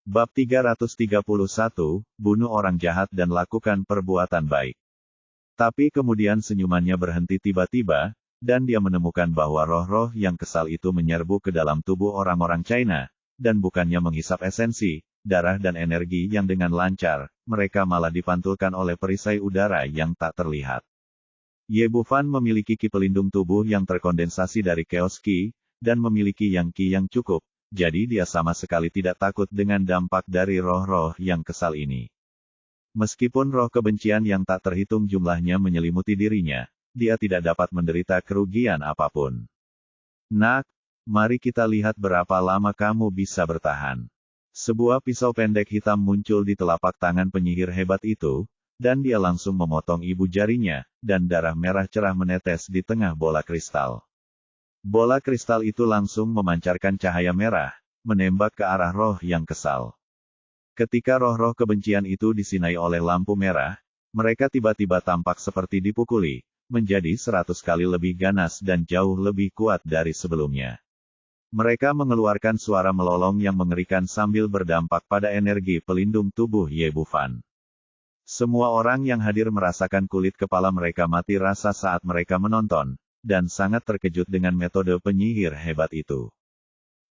Bab 331, bunuh orang jahat dan lakukan perbuatan baik. Tapi kemudian senyumannya berhenti tiba-tiba, dan dia menemukan bahwa roh-roh yang kesal itu menyerbu ke dalam tubuh orang-orang China, dan bukannya menghisap esensi, darah dan energi yang dengan lancar, mereka malah dipantulkan oleh perisai udara yang tak terlihat. Ye Bufan memiliki ki pelindung tubuh yang terkondensasi dari Chaos Ki, dan memiliki yang ki yang cukup, jadi dia sama sekali tidak takut dengan dampak dari roh-roh yang kesal ini. Meskipun roh kebencian yang tak terhitung jumlahnya menyelimuti dirinya, dia tidak dapat menderita kerugian apapun. Nak, mari kita lihat berapa lama kamu bisa bertahan. Sebuah pisau pendek hitam muncul di telapak tangan penyihir hebat itu, dan dia langsung memotong ibu jarinya, dan darah merah cerah menetes di tengah bola kristal. Bola kristal itu langsung memancarkan cahaya merah, menembak ke arah roh yang kesal. Ketika roh-roh kebencian itu disinai oleh lampu merah, mereka tiba-tiba tampak seperti dipukuli, menjadi 100 kali lebih ganas dan jauh lebih kuat dari sebelumnya. Mereka mengeluarkan suara melolong yang mengerikan sambil berdampak pada energi pelindung tubuh Ye Bufan. Semua orang yang hadir merasakan kulit kepala mereka mati rasa saat mereka menonton, dan sangat terkejut dengan metode penyihir hebat itu.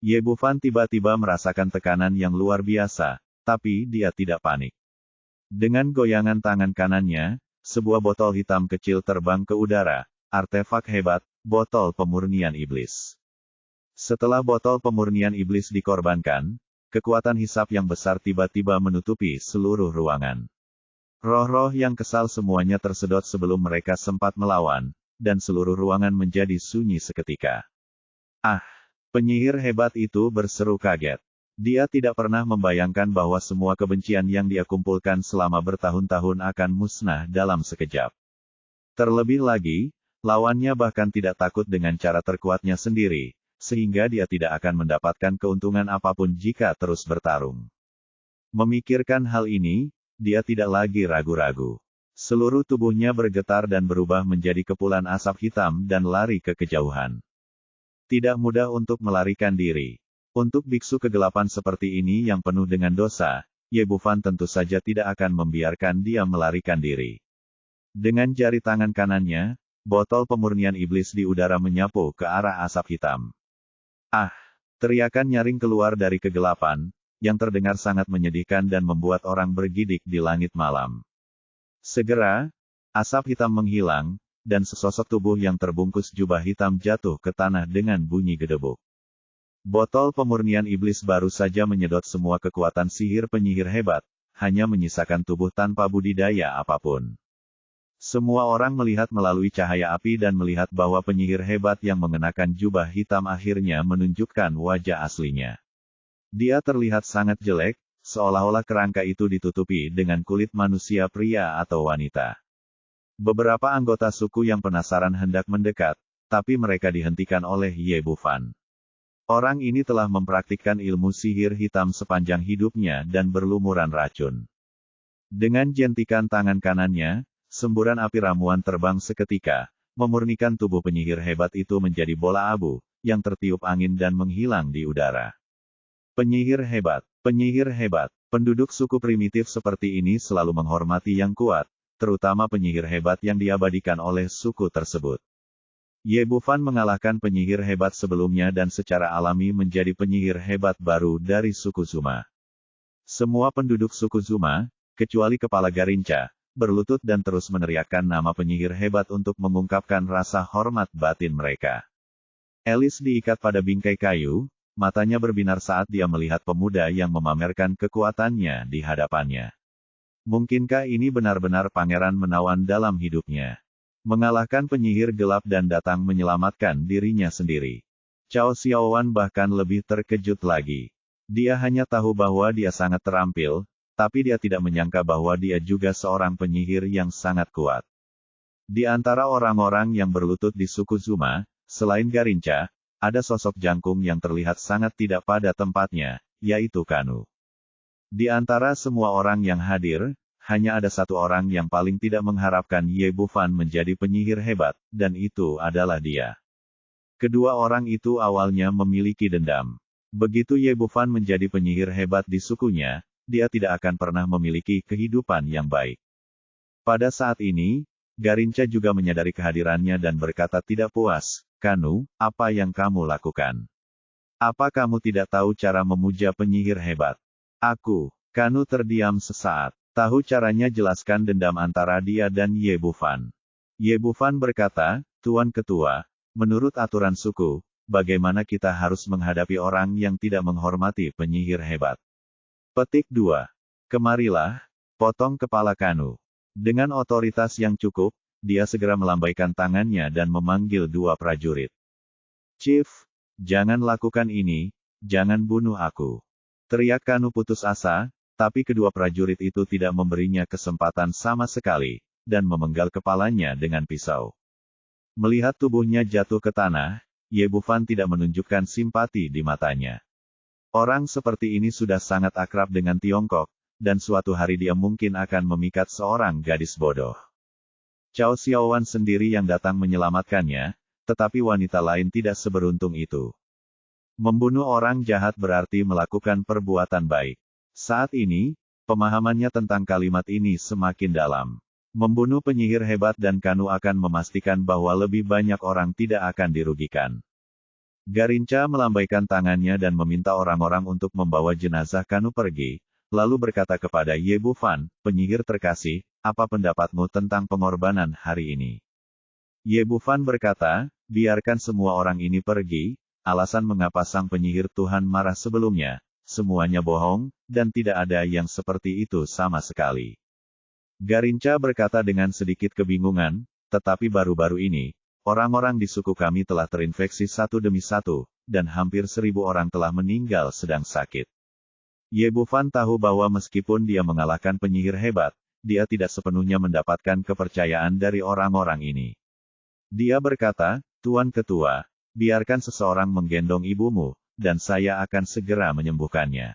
Ye Bufan tiba-tiba merasakan tekanan yang luar biasa, tapi dia tidak panik. Dengan goyangan tangan kanannya, sebuah botol hitam kecil terbang ke udara, artefak hebat, botol pemurnian iblis. Setelah botol pemurnian iblis dikorbankan, kekuatan hisap yang besar tiba-tiba menutupi seluruh ruangan. Roh-roh yang kesal semuanya tersedot sebelum mereka sempat melawan, dan seluruh ruangan menjadi sunyi seketika. Ah! Penyihir hebat itu berseru kaget. Dia tidak pernah membayangkan bahwa semua kebencian yang dia kumpulkan selama bertahun-tahun akan musnah dalam sekejap. Terlebih lagi, lawannya bahkan tidak takut dengan cara terkuatnya sendiri, sehingga dia tidak akan mendapatkan keuntungan apapun jika terus bertarung. Memikirkan hal ini, dia tidak lagi ragu-ragu. Seluruh tubuhnya bergetar dan berubah menjadi kepulan asap hitam dan lari ke kejauhan. Tidak mudah untuk melarikan diri. Untuk biksu kegelapan seperti ini yang penuh dengan dosa, Ye Bufan tentu saja tidak akan membiarkan dia melarikan diri. Dengan jari tangan kanannya, botol pemurnian iblis di udara menyapu ke arah asap hitam. Ah! Teriakan nyaring keluar dari kegelapan, yang terdengar sangat menyedihkan dan membuat orang bergidik di langit malam. Segera, asap hitam menghilang, dan sesosok tubuh yang terbungkus jubah hitam jatuh ke tanah dengan bunyi gedebuk. Botol pemurnian iblis baru saja menyedot semua kekuatan sihir penyihir hebat, hanya menyisakan tubuh tanpa budidaya apapun. Semua orang melihat melalui cahaya api dan melihat bahwa penyihir hebat yang mengenakan jubah hitam akhirnya menunjukkan wajah aslinya. Dia terlihat sangat jelek, seolah-olah kerangka itu ditutupi dengan kulit manusia pria atau wanita. Beberapa anggota suku yang penasaran hendak mendekat, tapi mereka dihentikan oleh Ye Bufan. Orang ini telah mempraktikkan ilmu sihir hitam sepanjang hidupnya dan berlumuran racun. Dengan jentikan tangan kanannya, semburan api ramuan terbang seketika, memurnikan tubuh penyihir hebat itu menjadi bola abu, yang tertiup angin dan menghilang di udara. Penyihir hebat, penyihir hebat. Penduduk suku primitif seperti ini selalu menghormati yang kuat, terutama penyihir hebat yang diabadikan oleh suku tersebut. Ye Bufan mengalahkan penyihir hebat sebelumnya dan secara alami menjadi penyihir hebat baru dari suku Zuma. Semua penduduk suku Zuma, kecuali kepala Garinca, berlutut dan terus meneriakkan nama penyihir hebat untuk mengungkapkan rasa hormat batin mereka. Alice diikat pada bingkai kayu, matanya berbinar saat dia melihat pemuda yang memamerkan kekuatannya di hadapannya. Mungkinkah ini benar-benar pangeran menawan dalam hidupnya? Mengalahkan penyihir gelap dan datang menyelamatkan dirinya sendiri. Cao Xiaowan bahkan lebih terkejut lagi. Dia hanya tahu bahwa dia sangat terampil, tapi dia tidak menyangka bahwa dia juga seorang penyihir yang sangat kuat. Di antara orang-orang yang berlutut di suku Zuma, selain Garinca, ada sosok jangkung yang terlihat sangat tidak pada tempatnya, yaitu Kanu. Di antara semua orang yang hadir, hanya ada satu orang yang paling tidak mengharapkan Ye Bufan menjadi penyihir hebat, dan itu adalah dia. Kedua orang itu awalnya memiliki dendam. Begitu Ye Bufan menjadi penyihir hebat di sukunya, dia tidak akan pernah memiliki kehidupan yang baik. Pada saat ini, Garinca juga menyadari kehadirannya dan berkata tidak puas, "Kanu, apa yang kamu lakukan? Apa kamu tidak tahu cara memuja penyihir hebat?" Kanu terdiam sesaat. Tahu caranya, jelaskan dendam antara dia dan Ye Bufan. Ye Bufan berkata, "Tuan Ketua, menurut aturan suku, bagaimana kita harus menghadapi orang yang tidak menghormati penyihir hebat?" Petik 2. Kemarilah, potong kepala Kanu. Dengan otoritas yang cukup, dia segera melambaikan tangannya dan memanggil 2 prajurit. "Chief, jangan lakukan ini, jangan bunuh aku," teriak Kanu putus asa, tapi kedua prajurit itu tidak memberinya kesempatan sama sekali, dan memenggal kepalanya dengan pisau. Melihat tubuhnya jatuh ke tanah, Ye Bufan tidak menunjukkan simpati di matanya. Orang seperti ini sudah sangat akrab dengan Tiongkok, dan suatu hari dia mungkin akan memikat seorang gadis bodoh. Cao Xiaowan sendiri yang datang menyelamatkannya, tetapi wanita lain tidak seberuntung itu. Membunuh orang jahat berarti melakukan perbuatan baik. Saat ini, pemahamannya tentang kalimat ini semakin dalam. Membunuh penyihir hebat dan Kanu akan memastikan bahwa lebih banyak orang tidak akan dirugikan. Garinca melambaikan tangannya dan meminta orang-orang untuk membawa jenazah Kanu pergi, lalu berkata kepada Ye Bufan, "Penyihir terkasih, apa pendapatmu tentang pengorbanan hari ini?" Ye Bufan berkata, "Biarkan semua orang ini pergi, alasan mengapa sang penyihir Tuhan marah sebelumnya, semuanya bohong, dan tidak ada yang seperti itu sama sekali." Garinca berkata dengan sedikit kebingungan, "Tetapi baru-baru ini, orang-orang di suku kami telah terinfeksi satu demi satu, dan hampir 1000 orang telah meninggal sedang sakit." Ye Bufan tahu bahwa meskipun dia mengalahkan penyihir hebat, dia tidak sepenuhnya mendapatkan kepercayaan dari orang-orang ini. Dia berkata, "Tuan Ketua, biarkan seseorang menggendong ibumu, dan saya akan segera menyembuhkannya."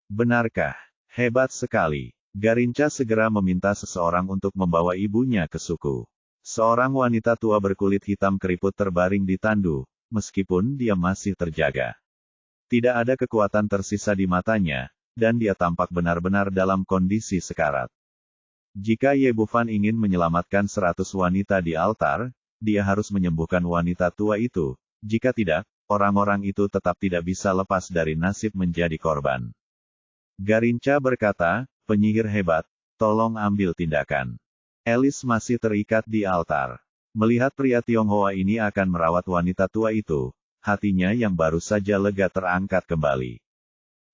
"Benarkah? Hebat sekali." Garinca segera meminta seseorang untuk membawa ibunya ke suku. Seorang wanita tua berkulit hitam keriput terbaring di tandu, meskipun dia masih terjaga. Tidak ada kekuatan tersisa di matanya, dan dia tampak benar-benar dalam kondisi sekarat. Jika Ye Bufan ingin menyelamatkan 100 wanita di altar, dia harus menyembuhkan wanita tua itu. Jika tidak, orang-orang itu tetap tidak bisa lepas dari nasib menjadi korban. Garinca berkata, "Penyihir hebat, tolong ambil tindakan." Alice masih terikat di altar. Melihat pria Tionghoa ini akan merawat wanita tua itu, hatinya yang baru saja lega terangkat kembali.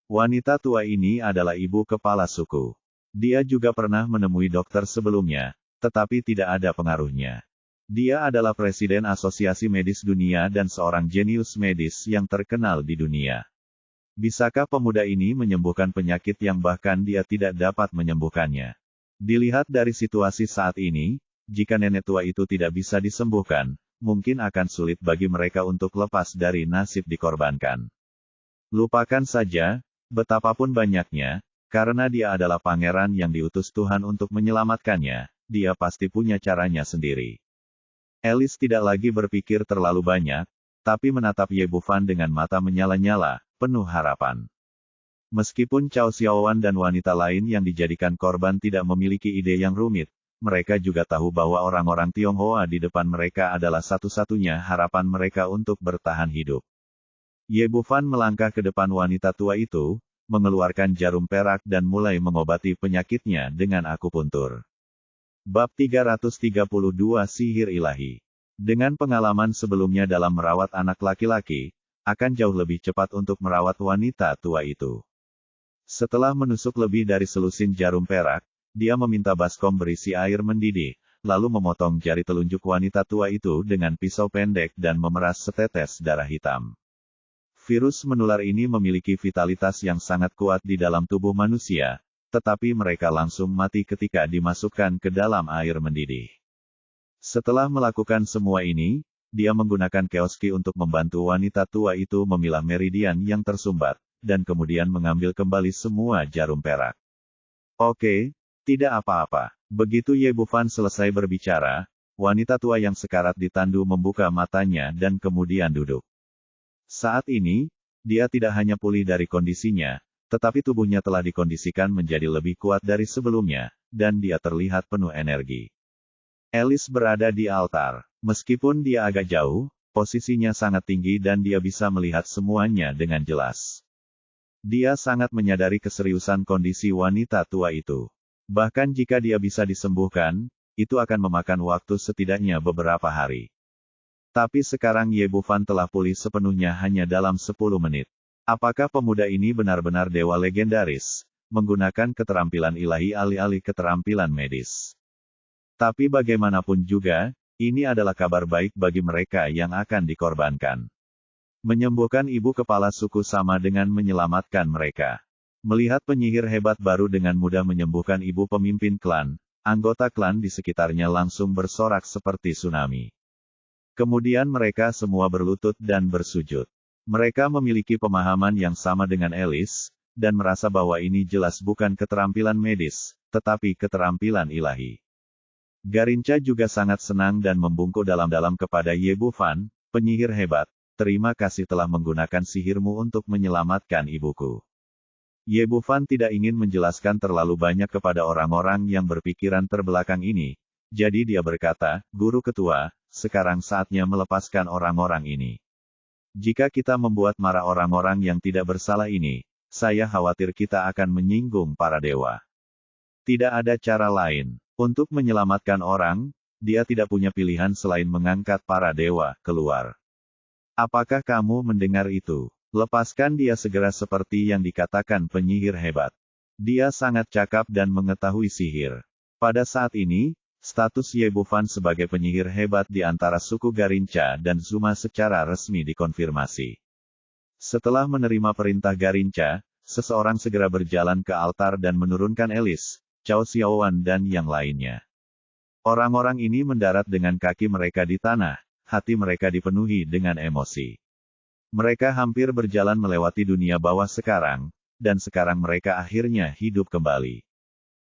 Wanita tua ini adalah ibu kepala suku. Dia juga pernah menemui dokter sebelumnya, tetapi tidak ada pengaruhnya. Dia adalah presiden Asosiasi Medis Dunia dan seorang jenius medis yang terkenal di dunia. Bisakah pemuda ini menyembuhkan penyakit yang bahkan dia tidak dapat menyembuhkannya? Dilihat dari situasi saat ini, jika nenek tua itu tidak bisa disembuhkan, mungkin akan sulit bagi mereka untuk lepas dari nasib dikorbankan. Lupakan saja, betapapun banyaknya, karena dia adalah pangeran yang diutus Tuhan untuk menyelamatkannya, dia pasti punya caranya sendiri. Alice tidak lagi berpikir terlalu banyak, tapi menatap Ye Bufan dengan mata menyala-nyala, penuh harapan. Meskipun Cao Xiaowan dan wanita lain yang dijadikan korban tidak memiliki ide yang rumit, mereka juga tahu bahwa orang-orang Tionghoa di depan mereka adalah satu-satunya harapan mereka untuk bertahan hidup. Ye Bufan melangkah ke depan wanita tua itu, mengeluarkan jarum perak dan mulai mengobati penyakitnya dengan akupuntur. Bab 332 Sihir Ilahi. Dengan pengalaman sebelumnya dalam merawat anak laki-laki, akan jauh lebih cepat untuk merawat wanita tua itu. Setelah menusuk lebih dari selusin jarum perak, dia meminta baskom berisi air mendidih, lalu memotong jari telunjuk wanita tua itu dengan pisau pendek dan memeras setetes darah hitam. Virus menular ini memiliki vitalitas yang sangat kuat di dalam tubuh manusia, tetapi mereka langsung mati ketika dimasukkan ke dalam air mendidih. Setelah melakukan semua ini, dia menggunakan keoski untuk membantu wanita tua itu memilah meridian yang tersumbat, dan kemudian mengambil kembali semua jarum perak. "Oke, tidak apa-apa." Begitu Ye Bufan selesai berbicara, wanita tua yang sekarat di tandu membuka matanya dan kemudian duduk. Saat ini, dia tidak hanya pulih dari kondisinya, tetapi tubuhnya telah dikondisikan menjadi lebih kuat dari sebelumnya, dan dia terlihat penuh energi. Alice berada di altar. Meskipun dia agak jauh, posisinya sangat tinggi dan dia bisa melihat semuanya dengan jelas. Dia sangat menyadari keseriusan kondisi wanita tua itu. Bahkan jika dia bisa disembuhkan, itu akan memakan waktu setidaknya beberapa hari. Tapi sekarang Ye Bufan telah pulih sepenuhnya hanya dalam 10 menit. Apakah pemuda ini benar-benar dewa legendaris, menggunakan keterampilan ilahi alih-alih keterampilan medis? Tapi bagaimanapun juga, ini adalah kabar baik bagi mereka yang akan dikorbankan. Menyembuhkan ibu kepala suku sama dengan menyelamatkan mereka. Melihat penyihir hebat baru dengan mudah menyembuhkan ibu pemimpin klan, anggota klan di sekitarnya langsung bersorak seperti tsunami. Kemudian mereka semua berlutut dan bersujud. Mereka memiliki pemahaman yang sama dengan Alice, dan merasa bahwa ini jelas bukan keterampilan medis, tetapi keterampilan ilahi. Garinca juga sangat senang dan membungkuk dalam-dalam kepada Ye Bufan, penyihir hebat. Terima kasih telah menggunakan sihirmu untuk menyelamatkan ibuku. Ye Bufan tidak ingin menjelaskan terlalu banyak kepada orang-orang yang berpikiran terbelakang ini. Jadi dia berkata, Guru Ketua, sekarang saatnya melepaskan orang-orang ini. Jika kita membuat marah orang-orang yang tidak bersalah ini, saya khawatir kita akan menyinggung para dewa. Tidak ada cara lain. Untuk menyelamatkan orang, dia tidak punya pilihan selain mengangkat para dewa keluar. Apakah kamu mendengar itu? Lepaskan dia segera seperti yang dikatakan penyihir hebat. Dia sangat cakap dan mengetahui sihir. Pada saat ini, status Ye Bufan sebagai penyihir hebat di antara suku Garinca dan Zuma secara resmi dikonfirmasi. Setelah menerima perintah Garinca, seseorang segera berjalan ke altar dan menurunkan Alice, Cao Xiaowan dan yang lainnya. Orang-orang ini mendarat dengan kaki mereka di tanah. Hati mereka dipenuhi dengan emosi. Mereka hampir berjalan melewati dunia bawah sekarang, dan sekarang mereka akhirnya hidup kembali.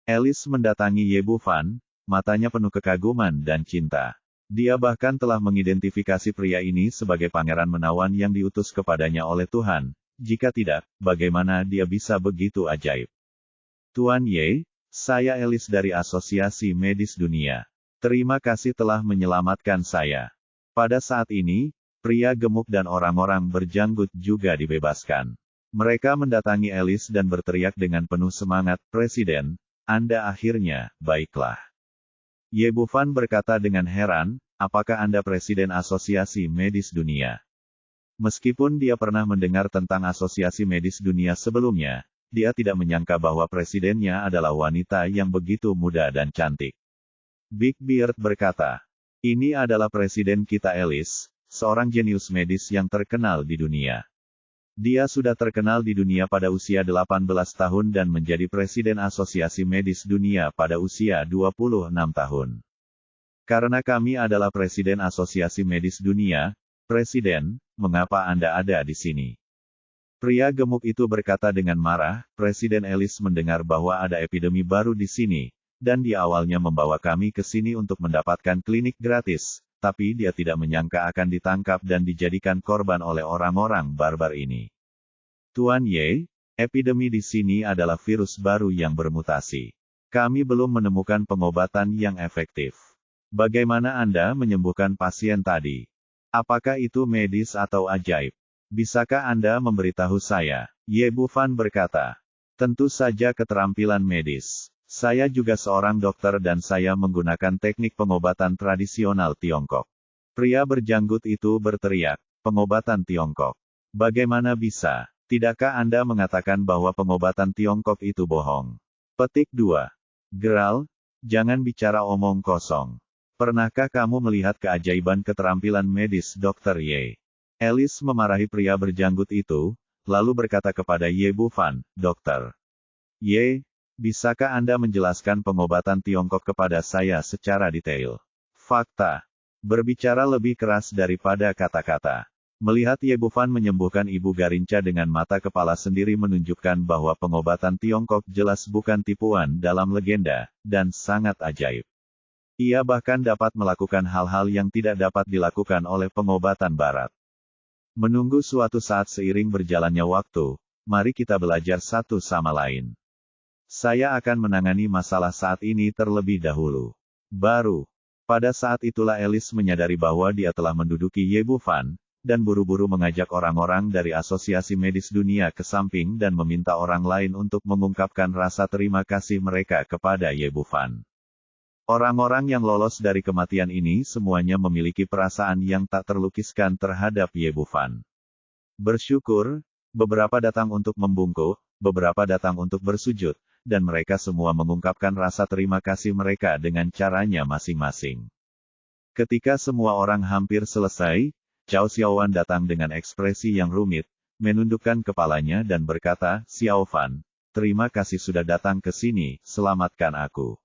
Alice mendatangi Ye Bufan, matanya penuh kekaguman dan cinta. Dia bahkan telah mengidentifikasi pria ini sebagai pangeran menawan yang diutus kepadanya oleh Tuhan. Jika tidak, bagaimana dia bisa begitu ajaib? Tuan Ye, saya Alice dari Asosiasi Medis Dunia. Terima kasih telah menyelamatkan saya. Pada saat ini, pria gemuk dan orang-orang berjanggut juga dibebaskan. Mereka mendatangi Alice dan berteriak dengan penuh semangat, Presiden, Anda akhirnya, baiklah. Ye Bufan berkata dengan heran, apakah Anda Presiden Asosiasi Medis Dunia? Meskipun dia pernah mendengar tentang Asosiasi Medis Dunia sebelumnya, dia tidak menyangka bahwa presidennya adalah wanita yang begitu muda dan cantik. Big Beard berkata, ini adalah presiden kita Alice, seorang jenius medis yang terkenal di dunia. Dia sudah terkenal di dunia pada usia 18 tahun dan menjadi presiden Asosiasi Medis Dunia pada usia 26 tahun. Karena kami adalah presiden Asosiasi Medis Dunia, Presiden, mengapa Anda ada di sini? Pria gemuk itu berkata dengan marah, Presiden Alice mendengar bahwa ada epidemi baru di sini. Dan dia awalnya membawa kami ke sini untuk mendapatkan klinik gratis, tapi dia tidak menyangka akan ditangkap dan dijadikan korban oleh orang-orang barbar ini. Tuan Ye, epidemi di sini adalah virus baru yang bermutasi. Kami belum menemukan pengobatan yang efektif. Bagaimana Anda menyembuhkan pasien tadi? Apakah itu medis atau ajaib? Bisakah Anda memberitahu saya? Ye Bufan berkata, tentu saja keterampilan medis. Saya juga seorang dokter dan saya menggunakan teknik pengobatan tradisional Tiongkok. Pria berjanggut itu berteriak, pengobatan Tiongkok. Bagaimana bisa? Tidakkah Anda mengatakan bahwa pengobatan Tiongkok itu bohong? Petik 2. Geral, jangan bicara omong kosong. Pernahkah kamu melihat keajaiban keterampilan medis Dr. Ye? Alice memarahi pria berjanggut itu, lalu berkata kepada Ye Bufan, Dokter Ye, bisakah Anda menjelaskan pengobatan Tiongkok kepada saya secara detail? Fakta. Berbicara lebih keras daripada kata-kata. Melihat Ye Bufan menyembuhkan Ibu Garinca dengan mata kepala sendiri menunjukkan bahwa pengobatan Tiongkok jelas bukan tipuan dalam legenda, dan sangat ajaib. Ia bahkan dapat melakukan hal-hal yang tidak dapat dilakukan oleh pengobatan Barat. Menunggu suatu saat seiring berjalannya waktu, mari kita belajar satu sama lain. Saya akan menangani masalah saat ini terlebih dahulu. Baru. Pada saat itulah Alice menyadari bahwa dia telah menduduki Ye Bufan, dan buru-buru mengajak orang-orang dari Asosiasi Medis Dunia ke samping dan meminta orang lain untuk mengungkapkan rasa terima kasih mereka kepada Ye Bufan. Orang-orang yang lolos dari kematian ini semuanya memiliki perasaan yang tak terlukiskan terhadap Ye Bufan. Bersyukur, beberapa datang untuk membungkuk, beberapa datang untuk bersujud, dan mereka semua mengungkapkan rasa terima kasih mereka dengan caranya masing-masing. Ketika semua orang hampir selesai, Cao Xiaowan datang dengan ekspresi yang rumit, menundukkan kepalanya dan berkata, "Xiao Fan, terima kasih sudah datang ke sini, selamatkan aku."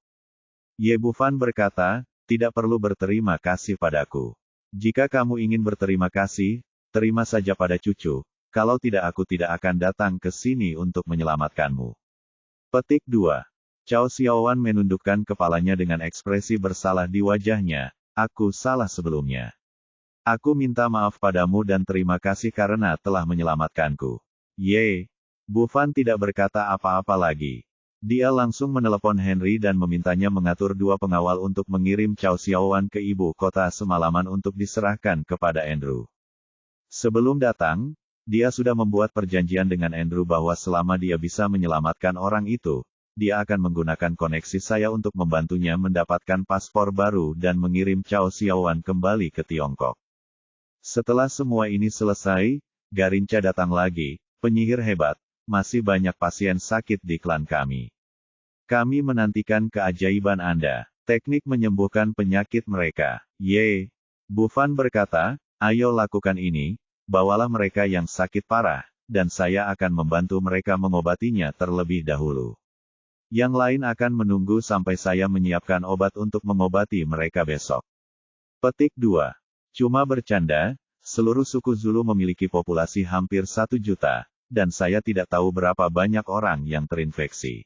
Ye Bufan berkata, "Tidak perlu berterima kasih padaku. Jika kamu ingin berterima kasih, terima saja pada cucu, kalau tidak aku tidak akan datang ke sini untuk menyelamatkanmu." Petik 2. Cao Xiaowan menundukkan kepalanya dengan ekspresi bersalah di wajahnya, "Aku salah sebelumnya. Aku minta maaf padamu dan terima kasih karena telah menyelamatkanku." Ye Bufan tidak berkata apa-apa lagi. Dia langsung menelepon Henry dan memintanya mengatur 2 pengawal untuk mengirim Cao Xiaowan ke ibu kota semalaman untuk diserahkan kepada Andrew. Sebelum datang, dia sudah membuat perjanjian dengan Andrew bahwa selama dia bisa menyelamatkan orang itu, dia akan menggunakan koneksi saya untuk membantunya mendapatkan paspor baru dan mengirim Cao Xiaowan kembali ke Tiongkok. Setelah semua ini selesai, Garinca datang lagi, "Penyihir hebat, masih banyak pasien sakit di klan kami. Kami menantikan keajaiban Anda, teknik menyembuhkan penyakit mereka." Ye Bufan berkata, "Ayo lakukan ini, bawalah mereka yang sakit parah, dan saya akan membantu mereka mengobatinya terlebih dahulu. Yang lain akan menunggu sampai saya menyiapkan obat untuk mengobati mereka besok." Petik 2. Cuma bercanda, seluruh suku Zulu memiliki populasi hampir 1 juta, dan saya tidak tahu berapa banyak orang yang terinfeksi.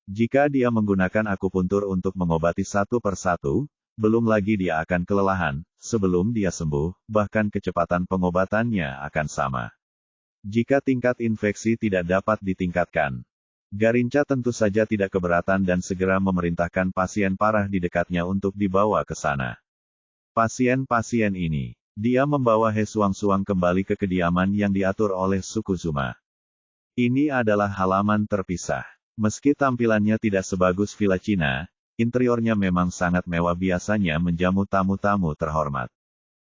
Jika dia menggunakan akupuntur untuk mengobati satu persatu, belum lagi dia akan kelelahan, sebelum dia sembuh, bahkan kecepatan pengobatannya akan sama. Jika tingkat infeksi tidak dapat ditingkatkan, Garinca tentu saja tidak keberatan dan segera memerintahkan pasien parah di dekatnya untuk dibawa ke sana. Pasien-pasien ini, dia membawa He Suang-Suang kembali ke kediaman yang diatur oleh suku Zuma. Ini adalah halaman terpisah. Meski tampilannya tidak sebagus villa Cina, interiornya memang sangat mewah, biasanya menjamu tamu-tamu terhormat.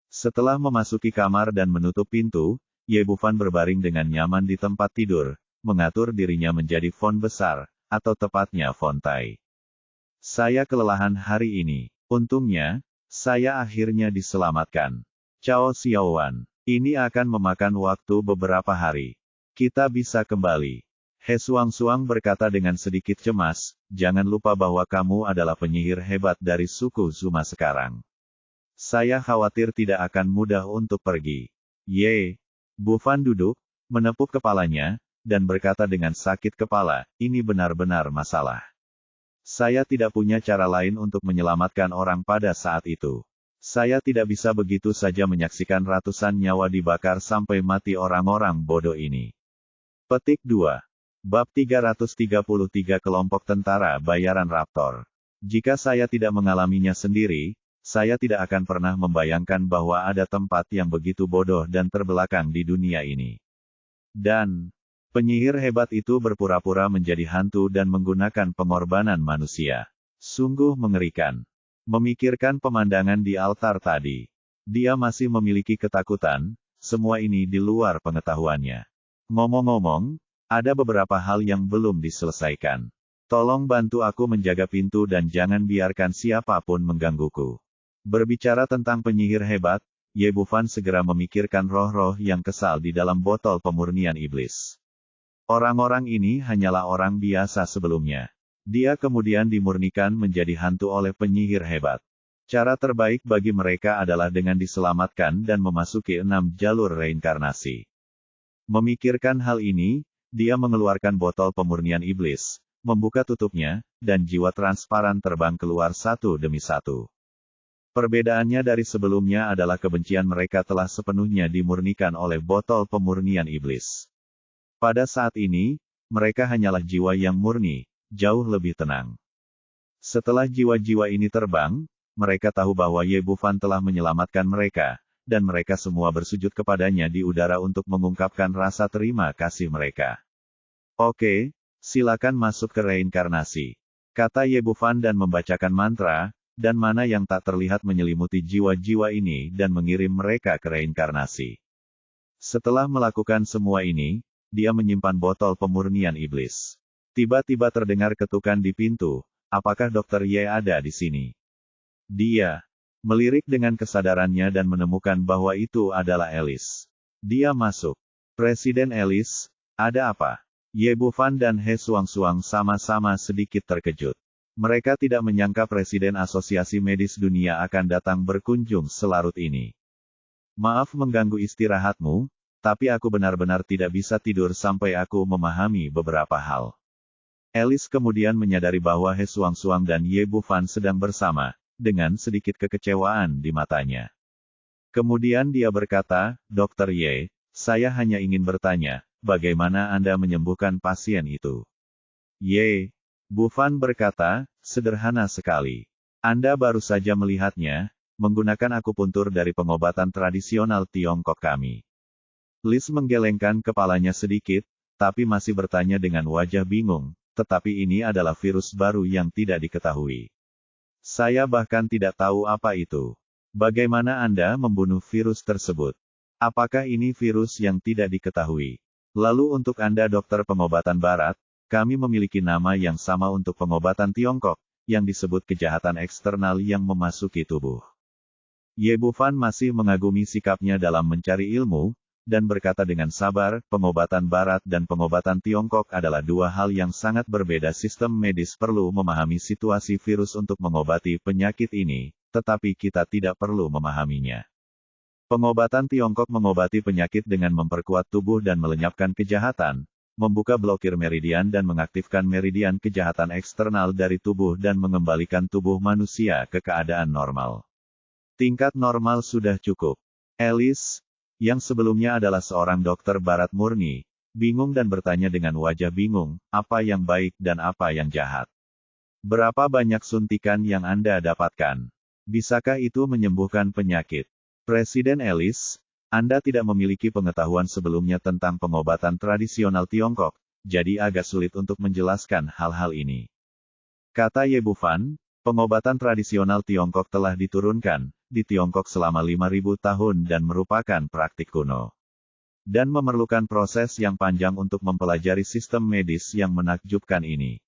Setelah memasuki kamar dan menutup pintu, Ye Bufan berbaring dengan nyaman di tempat tidur, mengatur dirinya menjadi font besar, atau tepatnya font Tai. "Saya kelelahan hari ini. Untungnya, saya akhirnya diselamatkan. Cao Xiaowan, ini akan memakan waktu beberapa hari. Kita bisa kembali." He Suang-Suang berkata dengan sedikit cemas, "Jangan lupa bahwa kamu adalah penyihir hebat dari suku Zuma sekarang. Saya khawatir tidak akan mudah untuk pergi." Ye Bufan duduk, menepuk kepalanya, dan berkata dengan sakit kepala, "Ini benar-benar masalah. Saya tidak punya cara lain untuk menyelamatkan orang pada saat itu. Saya tidak bisa begitu saja menyaksikan ratusan nyawa dibakar sampai mati orang-orang bodoh ini." Petik 2. Bab 333 Kelompok Tentara Bayaran Raptor. Jika saya tidak mengalaminya sendiri, saya tidak akan pernah membayangkan bahwa ada tempat yang begitu bodoh dan terbelakang di dunia ini. Dan penyihir hebat itu berpura-pura menjadi hantu dan menggunakan pengorbanan manusia. Sungguh mengerikan. Memikirkan pemandangan di altar tadi, dia masih memiliki ketakutan, semua ini di luar pengetahuannya. Ngomong-ngomong, ada beberapa hal yang belum diselesaikan. Tolong bantu aku menjaga pintu dan jangan biarkan siapapun menggangguku. Berbicara tentang penyihir hebat, Ye Bufan segera memikirkan roh-roh yang kesal di dalam botol pemurnian iblis. Orang-orang ini hanyalah orang biasa sebelumnya. Dia kemudian dimurnikan menjadi hantu oleh penyihir hebat. Cara terbaik bagi mereka adalah dengan diselamatkan dan memasuki 6 jalur reinkarnasi. Memikirkan hal ini, dia mengeluarkan botol pemurnian iblis, membuka tutupnya, dan jiwa transparan terbang keluar satu demi satu. Perbedaannya dari sebelumnya adalah kebencian mereka telah sepenuhnya dimurnikan oleh botol pemurnian iblis. Pada saat ini, mereka hanyalah jiwa yang murni, jauh lebih tenang. Setelah jiwa-jiwa ini terbang, mereka tahu bahwa Ye Bufan telah menyelamatkan mereka, dan mereka semua bersujud kepadanya di udara untuk mengungkapkan rasa terima kasih mereka. Oke, silakan masuk ke reinkarnasi, kata Ye Bufan dan membacakan mantra, dan mana yang tak terlihat menyelimuti jiwa-jiwa ini dan mengirim mereka ke reinkarnasi. Setelah melakukan semua ini, dia menyimpan botol pemurnian iblis. Tiba-tiba terdengar ketukan di pintu. Apakah Dr. Ye ada di sini? Dia melirik dengan kesadarannya dan menemukan bahwa itu adalah Alice. Dia masuk. Presiden Alice, ada apa? Ye Bufan dan He Suang-Suang sama-sama sedikit terkejut. Mereka tidak menyangka Presiden Asosiasi Medis Dunia akan datang berkunjung selarut ini. Maaf mengganggu istirahatmu, tapi aku benar-benar tidak bisa tidur sampai aku memahami beberapa hal. Alice kemudian menyadari bahwa He Suang-Suang dan Ye Bufan sedang bersama, dengan sedikit kekecewaan di matanya. Kemudian dia berkata, Dr. Ye, saya hanya ingin bertanya, bagaimana Anda menyembuhkan pasien itu? Ye Bufan berkata, sederhana sekali. Anda baru saja melihatnya, menggunakan akupuntur dari pengobatan tradisional Tiongkok kami. Liz menggelengkan kepalanya sedikit, tapi masih bertanya dengan wajah bingung, tetapi ini adalah virus baru yang tidak diketahui. Saya bahkan tidak tahu apa itu. Bagaimana Anda membunuh virus tersebut? Apakah ini virus yang tidak diketahui? Lalu untuk Anda dokter pengobatan barat, kami memiliki nama yang sama untuk pengobatan Tiongkok, yang disebut kejahatan eksternal yang memasuki tubuh. Ye Bufan masih mengagumi sikapnya dalam mencari ilmu, dan berkata dengan sabar, pengobatan barat dan pengobatan Tiongkok adalah dua hal yang sangat berbeda. Sistem medis perlu memahami situasi virus untuk mengobati penyakit ini, tetapi kita tidak perlu memahaminya. Pengobatan Tiongkok mengobati penyakit dengan memperkuat tubuh dan melenyapkan kejahatan, membuka blokir meridian dan mengaktifkan meridian kejahatan eksternal dari tubuh dan mengembalikan tubuh manusia ke keadaan normal. Tingkat normal sudah cukup. Alice, yang sebelumnya adalah seorang dokter barat murni, bingung dan bertanya dengan wajah bingung, apa yang baik dan apa yang jahat. Berapa banyak suntikan yang Anda dapatkan? Bisakah itu menyembuhkan penyakit? Presiden Alice, Anda tidak memiliki pengetahuan sebelumnya tentang pengobatan tradisional Tiongkok, jadi agak sulit untuk menjelaskan hal-hal ini. Kata Ye Bufan, pengobatan tradisional Tiongkok telah diturunkan di Tiongkok selama 5.000 tahun dan merupakan praktik kuno. Dan memerlukan proses yang panjang untuk mempelajari sistem medis yang menakjubkan ini.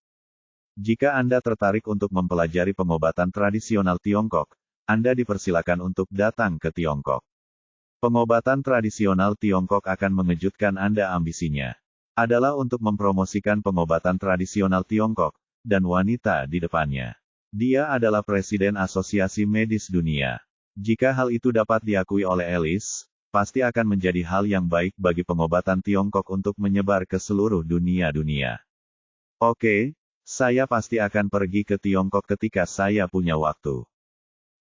Jika Anda tertarik untuk mempelajari pengobatan tradisional Tiongkok, Anda dipersilakan untuk datang ke Tiongkok. Pengobatan tradisional Tiongkok akan mengejutkan Anda. Ambisinya adalah untuk mempromosikan pengobatan tradisional Tiongkok, dan wanita di depannya. Dia adalah Presiden Asosiasi Medis Dunia. Jika hal itu dapat diakui oleh Alice, pasti akan menjadi hal yang baik bagi pengobatan Tiongkok untuk menyebar ke seluruh dunia. Oke, saya pasti akan pergi ke Tiongkok ketika saya punya waktu.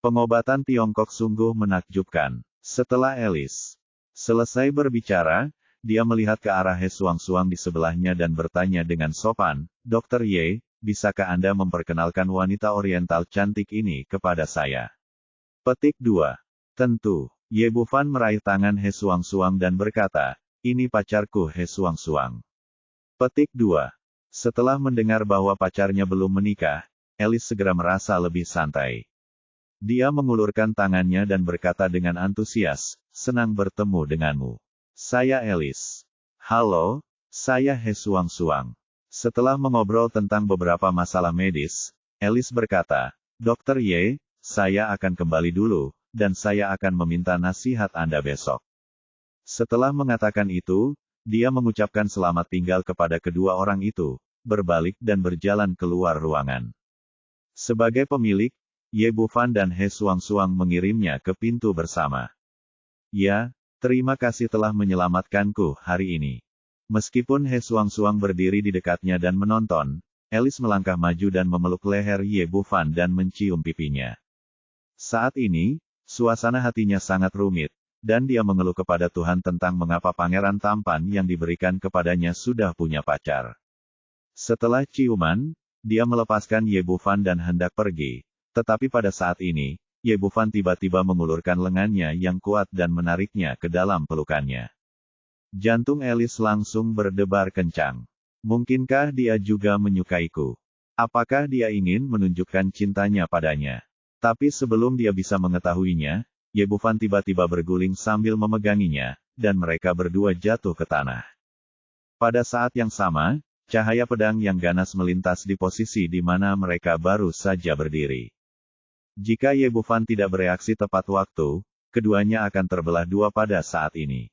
Pengobatan Tiongkok sungguh menakjubkan. Setelah Alice selesai berbicara, dia melihat ke arah He Suang-Suang di sebelahnya dan bertanya dengan sopan, Dr. Ye, bisakah Anda memperkenalkan wanita oriental cantik ini kepada saya? Petik 2. Tentu. Ye Bufan meraih tangan He Suang-Suang dan berkata, ini pacarku He Suang-Suang. Petik 2. Setelah mendengar bahwa pacarnya belum menikah, Alice segera merasa lebih santai. Dia mengulurkan tangannya dan berkata dengan antusias, senang bertemu denganmu. Saya Alice. Halo, saya He Suang-Suang. Setelah mengobrol tentang beberapa masalah medis, Alice berkata, Dr. Ye, saya akan kembali dulu, dan saya akan meminta nasihat Anda besok. Setelah mengatakan itu, dia mengucapkan selamat tinggal kepada kedua orang itu, berbalik dan berjalan keluar ruangan. Sebagai pemilik, Ye Bufan dan He Suang-Suang mengirimnya ke pintu bersama. Ya, terima kasih telah menyelamatkanku hari ini. Meskipun He Suang-Suang berdiri di dekatnya dan menonton, Alice melangkah maju dan memeluk leher Ye Bufan dan mencium pipinya. Saat ini, suasana hatinya sangat rumit, dan dia mengeluh kepada Tuhan tentang mengapa pangeran tampan yang diberikan kepadanya sudah punya pacar. Setelah ciuman, dia melepaskan Ye Bufan dan hendak pergi, tetapi pada saat ini, Ye Bufan tiba-tiba mengulurkan lengannya yang kuat dan menariknya ke dalam pelukannya. Jantung Alice langsung berdebar kencang. Mungkinkah dia juga menyukaiku? Apakah dia ingin menunjukkan cintanya padanya? Tapi sebelum dia bisa mengetahuinya, Ye Bufan tiba-tiba berguling sambil memeganginya, dan mereka berdua jatuh ke tanah. Pada saat yang sama, cahaya pedang yang ganas melintas di posisi di mana mereka baru saja berdiri. Jika Ye Bufan tidak bereaksi tepat waktu, keduanya akan terbelah dua pada saat ini.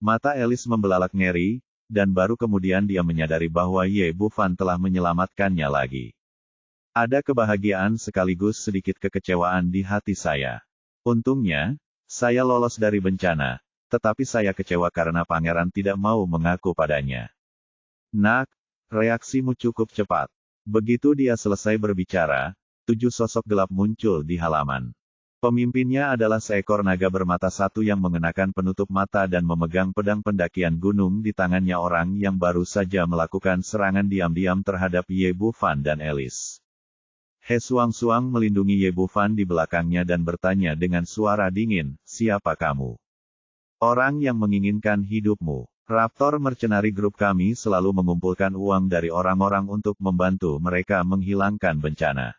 Mata Alice membelalak ngeri, dan baru kemudian dia menyadari bahwa Ye Bufan telah menyelamatkannya lagi. Ada kebahagiaan sekaligus sedikit kekecewaan di hati saya. Untungnya, saya lolos dari bencana, tetapi saya kecewa karena pangeran tidak mau mengaku padanya. Nak, reaksimu cukup cepat. Begitu dia selesai berbicara, 7 sosok gelap muncul di halaman. Pemimpinnya adalah seekor naga bermata satu yang mengenakan penutup mata dan memegang pedang pendakian gunung di tangannya, orang yang baru saja melakukan serangan diam-diam terhadap Ye Bufan dan Alice. He Suang-Suang melindungi Ye Bufan di belakangnya dan bertanya dengan suara dingin, "Siapa kamu?" "Orang yang menginginkan hidupmu. Raptor Mercenary Group kami selalu mengumpulkan uang dari orang-orang untuk membantu mereka menghilangkan bencana.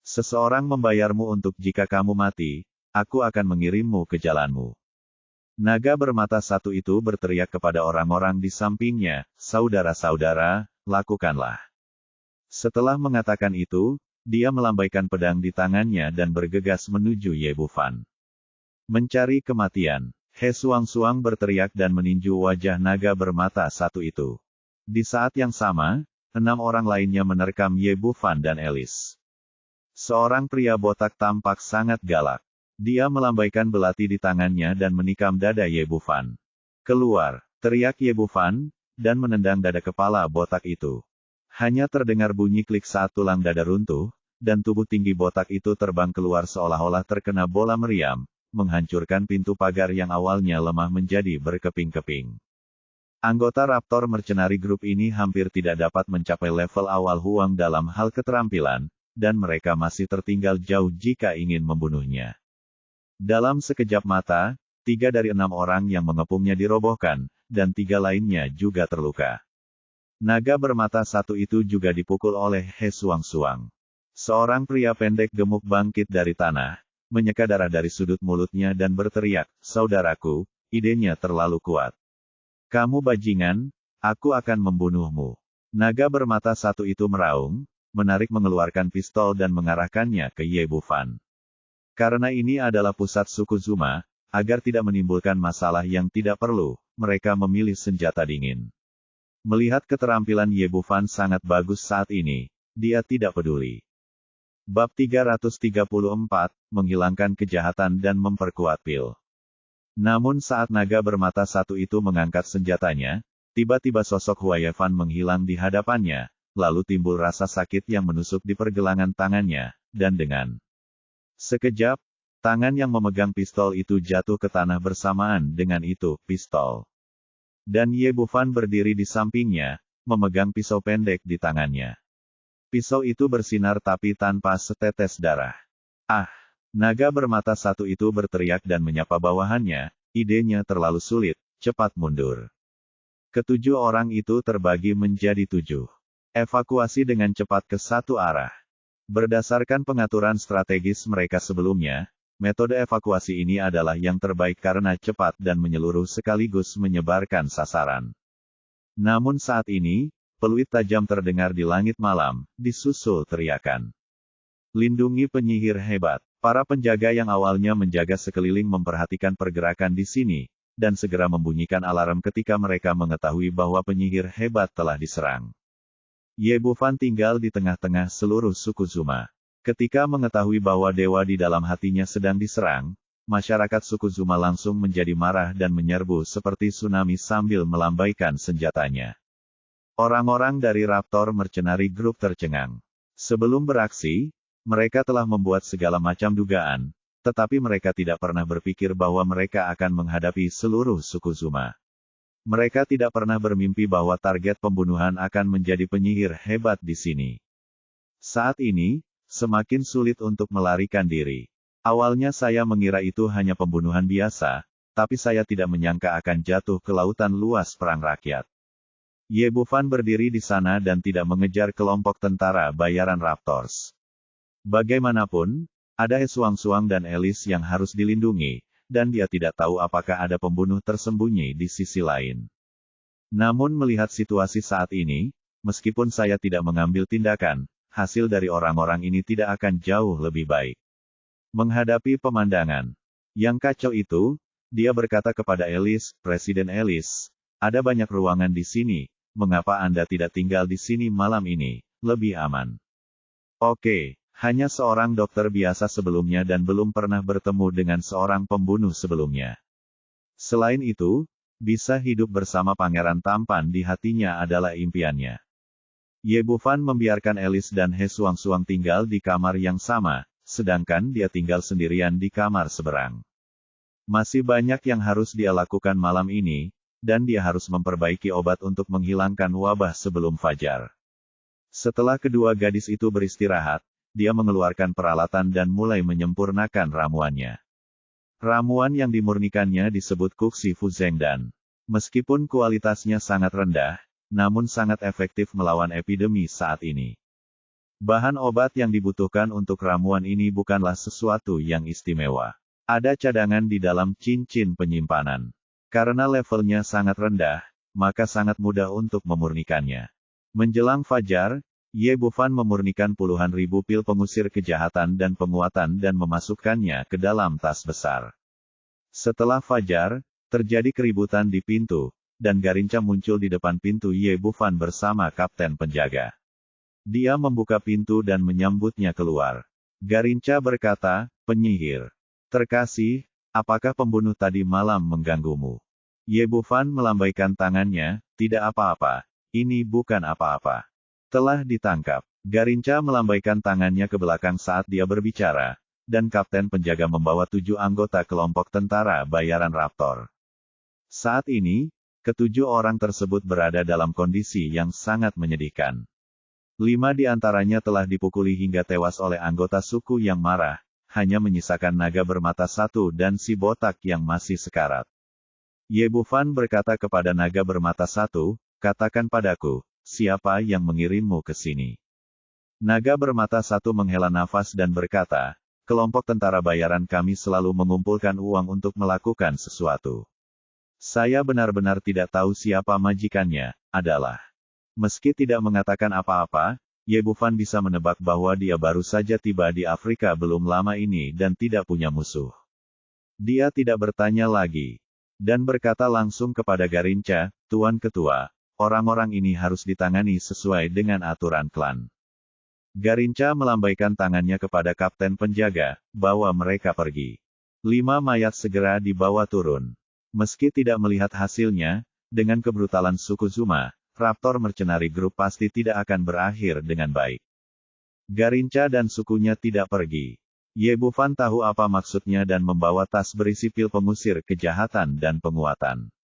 Seseorang membayarmu untuk jika kamu mati, aku akan mengirimmu ke jalanmu." Naga bermata satu itu berteriak kepada orang-orang di sampingnya, "Saudara-saudara, lakukanlah." Setelah mengatakan itu, dia melambaikan pedang di tangannya dan bergegas menuju Ye Bufan. "Mencari kematian!" He Suang-Suang berteriak dan meninju wajah naga bermata satu itu. Di saat yang sama, 6 orang lainnya menerkam Ye Bufan dan Alice. Seorang pria botak tampak sangat galak. Dia melambaikan belati di tangannya dan menikam dada Ye Bufan. "Keluar!" teriak Ye Bufan, dan menendang dada kepala botak itu. Hanya terdengar bunyi klik saat tulang dada runtuh, dan tubuh tinggi botak itu terbang keluar seolah-olah terkena bola meriam, menghancurkan pintu pagar yang awalnya lemah menjadi berkeping-keping. Anggota Raptor Mercenary Group ini hampir tidak dapat mencapai level awal Huang dalam hal keterampilan, dan mereka masih tertinggal jauh jika ingin membunuhnya. Dalam sekejap mata, 3 dari 6 orang yang mengepungnya dirobohkan, dan 3 lainnya juga terluka. Naga bermata satu itu juga dipukul oleh He Suang-Suang. Seorang pria pendek gemuk bangkit dari tanah, menyeka darah dari sudut mulutnya dan berteriak, "Saudaraku, idenya terlalu kuat. Kamu bajingan, aku akan membunuhmu." Naga bermata satu itu meraung, mengeluarkan pistol dan mengarahkannya ke Ye Bufan. Karena ini adalah pusat suku Zuma, agar tidak menimbulkan masalah yang tidak perlu, mereka memilih senjata dingin. Melihat keterampilan Ye Bufan sangat bagus saat ini, dia tidak peduli. Bab 334, menghilangkan kejahatan dan memperkuat pil. Namun saat naga bermata satu itu mengangkat senjatanya, tiba-tiba sosok Huaifan menghilang di hadapannya, lalu timbul rasa sakit yang menusuk di pergelangan tangannya, dan dengan sekejap, tangan yang memegang pistol itu jatuh ke tanah bersamaan dengan itu, pistol. Dan Ye Bufan berdiri di sampingnya, memegang pisau pendek di tangannya. Pisau itu bersinar tapi tanpa setetes darah. "Ah!" Naga bermata satu itu berteriak dan menyapa bawahannya, "Idenya terlalu sulit, cepat mundur." Ketujuh orang itu terbagi menjadi 7. Evakuasi dengan cepat ke satu arah. Berdasarkan pengaturan strategis mereka sebelumnya, metode evakuasi ini adalah yang terbaik karena cepat dan menyeluruh sekaligus menyebarkan sasaran. Namun saat ini, peluit tajam terdengar di langit malam, disusul teriakan. "Lindungi penyihir hebat." Para penjaga yang awalnya menjaga sekeliling memperhatikan pergerakan di sini, dan segera membunyikan alarm ketika mereka mengetahui bahwa penyihir hebat telah diserang. Ye Bufan tinggal di tengah-tengah seluruh suku Zuma. Ketika mengetahui bahwa dewa di dalam hatinya sedang diserang, masyarakat suku Zuma langsung menjadi marah dan menyerbu seperti tsunami sambil melambaikan senjatanya. Orang-orang dari Raptor Mercenary Group tercengang. Sebelum beraksi, Mereka telah membuat segala macam dugaan, tetapi mereka tidak pernah berpikir bahwa mereka akan menghadapi seluruh suku Zuma. Mereka tidak pernah bermimpi bahwa target pembunuhan akan menjadi penyihir hebat di sini. Saat ini, semakin sulit untuk melarikan diri. Awalnya saya mengira itu hanya pembunuhan biasa, tapi saya tidak menyangka akan jatuh ke lautan luas perang rakyat. Ye Bufan berdiri di sana dan tidak mengejar kelompok tentara bayaran Raptors. Bagaimanapun, ada He Suang-Suang dan Alice yang harus dilindungi, dan dia tidak tahu apakah ada pembunuh tersembunyi di sisi lain. Namun melihat situasi saat ini, meskipun saya tidak mengambil tindakan, hasil dari orang-orang ini tidak akan jauh lebih baik. Menghadapi pemandangan yang kacau itu, dia berkata kepada Alice, "Presiden Alice, ada banyak ruangan di sini, mengapa Anda tidak tinggal di sini malam ini, lebih aman?" Oke. Hanya seorang dokter biasa sebelumnya dan belum pernah bertemu dengan seorang pembunuh sebelumnya. Selain itu, bisa hidup bersama pangeran tampan di hatinya adalah impiannya. Ye Bufan membiarkan Alice dan He Suang-Suang tinggal di kamar yang sama, sedangkan dia tinggal sendirian di kamar seberang. Masih banyak yang harus dia lakukan malam ini, dan dia harus memperbaiki obat untuk menghilangkan wabah sebelum fajar. Setelah kedua gadis itu beristirahat, dia mengeluarkan peralatan dan mulai menyempurnakan ramuannya. Ramuan yang dimurnikannya disebut Kuxi Fuzeng dan, meskipun kualitasnya sangat rendah, namun sangat efektif melawan epidemi saat ini. Bahan obat yang dibutuhkan untuk ramuan ini bukanlah sesuatu yang istimewa. Ada cadangan di dalam cincin penyimpanan. Karena levelnya sangat rendah, maka sangat mudah untuk memurnikannya. Menjelang fajar, Ye Bufan memurnikan puluhan ribu pil pengusir kejahatan dan penguatan dan memasukkannya ke dalam tas besar. Setelah fajar, terjadi keributan di pintu, dan Garinca muncul di depan pintu Ye Bufan bersama kapten penjaga. Dia membuka pintu dan menyambutnya keluar. Garinca berkata, "Penyihir terkasih, apakah pembunuh tadi malam mengganggumu?" Ye Bufan melambaikan tangannya, "Tidak apa-apa, ini bukan apa-apa. Telah ditangkap." Garinca melambaikan tangannya ke belakang saat dia berbicara, dan kapten penjaga membawa 7 anggota kelompok tentara bayaran Raptor. Saat ini, ketujuh orang tersebut berada dalam kondisi yang sangat menyedihkan. 5 di antaranya telah dipukuli hingga tewas oleh anggota suku yang marah, hanya menyisakan naga bermata satu dan si botak yang masih sekarat. Ye Bufan berkata kepada naga bermata satu, "Katakan padaku, siapa yang mengirimmu ke sini?" Naga bermata satu menghela nafas dan berkata, "Kelompok tentara bayaran kami selalu mengumpulkan uang untuk melakukan sesuatu. Saya benar-benar tidak tahu siapa majikannya adalah." Meski tidak mengatakan apa-apa, Ye Bufan bisa menebak bahwa dia baru saja tiba di Afrika belum lama ini dan tidak punya musuh. Dia tidak bertanya lagi, dan berkata langsung kepada Garinca, "Tuan Ketua, orang-orang ini harus ditangani sesuai dengan aturan klan." Garinca melambaikan tangannya kepada kapten penjaga, "Bawa mereka pergi." 5 mayat segera dibawa turun. Meski tidak melihat hasilnya, dengan kebrutalan suku Zuma, Raptor Mercenary Group pasti tidak akan berakhir dengan baik. Garinca dan sukunya tidak pergi. Ye Bufan tahu apa maksudnya dan membawa tas berisi pil pengusir kejahatan dan penguatan.